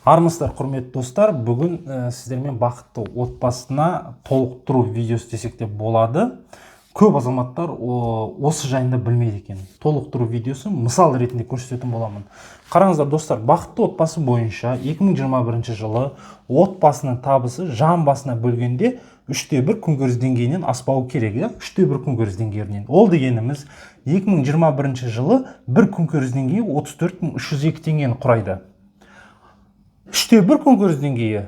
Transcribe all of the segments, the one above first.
Армысыздар, құрметті достар. Бүгін сіздермен бақытты отбасына толықтыру видеосы десек те болады. Көп азаматтар осы жайында білмейді екен. Толықтыру видеосы мысал ретінде көрсететін боламын. Қараңыздар достар, бақытты отбасы бойынша 2021 жылы отбасының табысы жан басына бөлгенде 3/1 күнкөріс деңгейінен аспауы керек. 3/1 күнкөріс деңгейінен. Ол дегеніміз 2021 жылы бір күнкөріс деңгейі 34.302 теңгені құрайды. 3/1 күнкөріс деңгейі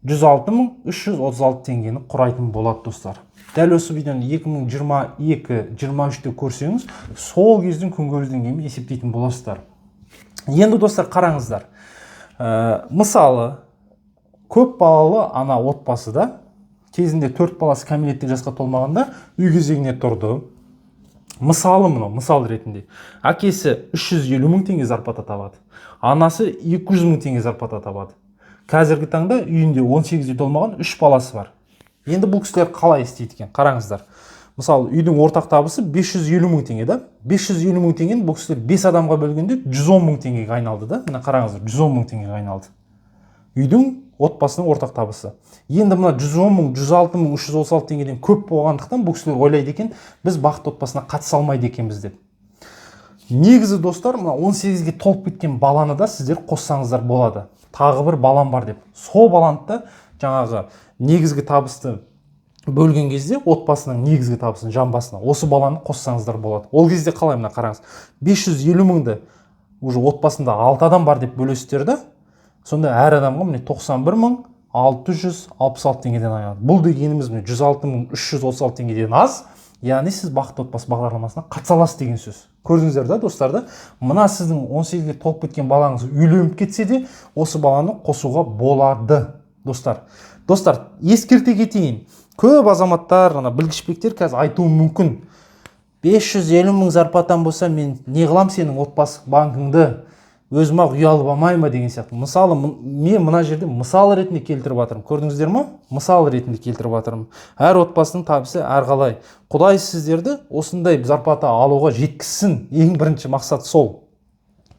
106.336 теңгені құрайтын болады достар. Дәл осы видеоны 2022-23-те көрсеңіз, сол кездің күнкөріс деңгейін есептейтін боласыздар. Енді достар қараңыздар. Мысалы, көп балалы ана отбасыда кезінде 4 баласы кәмелеттік жасқа толмағанда үй кезегіне тұрды. Мысалы мысал ретінде. Әкесі 350 мың теңге зарплата табады. Анасы 200 мың теңге зарплата табады. Қазіргі таңда үйінде 18-ге толмаған 3 баласы бар. Енді бұл кісілер қалай істейді екен? Қараңыздар. Мысалы, үйдің ортақ табысы 550 мың теңге да. 550 мың теңгені бұл кісілер 5 адамға бөлгенде 110 мың теңгеге айналды да. Мына қараңыздар, 110 мың теңгеге айналды. Үйдің отбасының ортақ табысы. Енді мына 110 мың, 106 мың, 336 теңгеден көп болғандықтан бұл кісілер ойлайды екен, біз бақытты отбасына қатыса алмайды екенбіз деп. Негізі достар, мына 18-ге толып кеткен баланы да сіздер қоссаңыздар болады. Тағы бір балам бар деп. Сол баланы да жаңағы негізгі табысты бөлген кезде отбасының негізгі табысын жан басына осы баланы қоссаңыздар болады. Ол кезде қалай, мына қараңыз. 550 мыңды уже отбасында 6 адам бар деп бөлесіздер да. Сонда әр адамға міне 91.666 теңгеден айналады. Бұл дегеніміз 106.336 теңгеден аз. Яғни сіз бақытты отбасы бағдарламасына қатыса аласыз деген сөз. Көрдіңіздер да достар да. Мына сіздің 18-ге толып кеткен балаңыз үйленіп кетсе де, осы баланы қосуға болады достар. Достар, ескерте кетейін. Көп азаматтар, білгішпектер қазір айтуы мүмкін. 550 мың зарплатам болса, мен не қылам сенің отбасы банкыңды? Өзіме ұялып алмайма деген сияқты. Мысалы, мен мына жерде мысал ретінде келтіріп жатырмын. Көрдіңіздер ме? Мысал ретінде келтіріп жатырмын. Әр отбасының табысы әрқалай. Құдай сіздерді осындай зарплата алуға жеткізсін. Ең бірінші мақсат сол.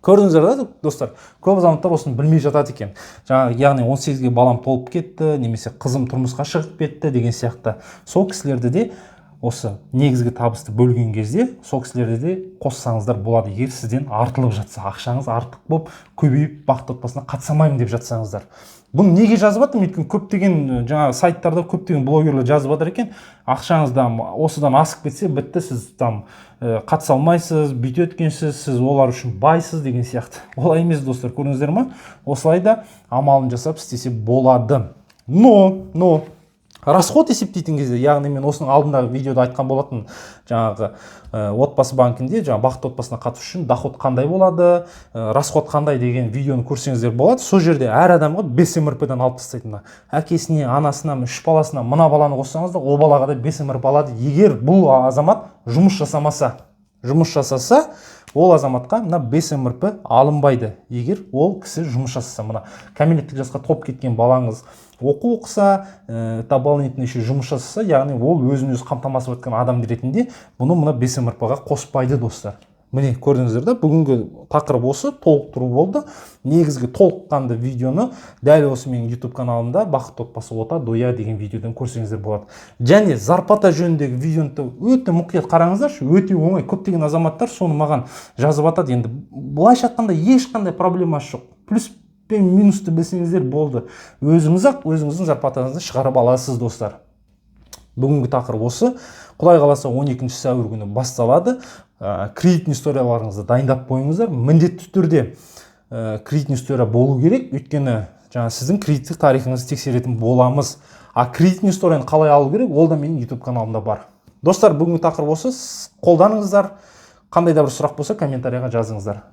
Көрдіңіздер да достар? Көп азаматтар осыны білмей жатады екен. Яғни 18-ге балам толып кетті, немесе қызым тұрмысқа шығып кетті деген сияқты. Сол кісілерді де осы негізгі табысты бөлген кезде сол кісілерді де қоссаңыздар болады. Егер сізден артылып жатса, ақшаңыз артық болып, көбейіп бақытты отбасына қатысамаймын деп жатсаңыздар. Бұны неге жазып жатырмын? Өйткені көптеген жаңа сайттарда көптеген блогерлер жазып жатыр екен. Ақшаңыздан осыдан асып кетсе, бітті, сіз қатыса алмайсыз, бүйтеді екенсіз, сіз олар үшін байсыз деген сияқты. Олай емес достар, көрдіңіздер ме? Осылай да амалын жасап істесе болады. Но расход есептейтін кезде, яғни мен осының алдындағы видеода айтқан болатын, жаңағы отбасы банкінде, жаңағы бақытты отбасына қатысу үшін доход қандай болады, расход қандай деген видеоны көрсеңіздер болады. Сол жерде әр адамға 5 МРП-дан алып тастайтын. Әкесіне, анасына, 3 баласына мына баланы қоссаңыз да, о балаға да 5 МРП алады. Егер бұл азамат жұмыс жасаса, ол азаматқа мына 5 МРП алынбайды. Егер ол кісі жұмыс жасаса, мына кәмелеттік жасқа толып кеткен балаңыз оқу оқыса, дополнительный еще жұмыс жасаса, яғни ол өзін-өзі қамтамасыз еткен адам ретінде бұны мына 5 МРП-ға қоспайды достар. Міне көрдіңіздер да, бүгінгі тақырып осы, толықтыру болды. Негізгі толыққанды видеоны дәл осы менің YouTube каналымда бақытты отбасы ота доя деген видеодан көрсеңіздер болады. Және зарплата жөніндегі видеоны өте мұқият қараңыздаршы, өте оңай. Көптеген азаматтар соны маған жазып жатады. Енді былайша айтқанда ешқандай проблемасы жоқ. Плюс пен минусты білсеңіздер болды. Өзіңіздің зарплатаңызды шығарып аласыз достар. Бүгінгі тақырып осы. Құдай қаласа 12 сәуір күні басталады. Кредитный историяларыңызды дайындап қойыңыздар. Міндетті түрде кредитный история болу керек. Өйткені сіздің кредиттік тарихыңызды тексеретін боламыз. Кредитный историяны қалай алу керек? Ол да менің YouTube каналымда бар. Достар, бүгінгі тақырып осы. Қолданыңыздар. Қандай да бір сұрақ болса, комментарияға жазыңыздар.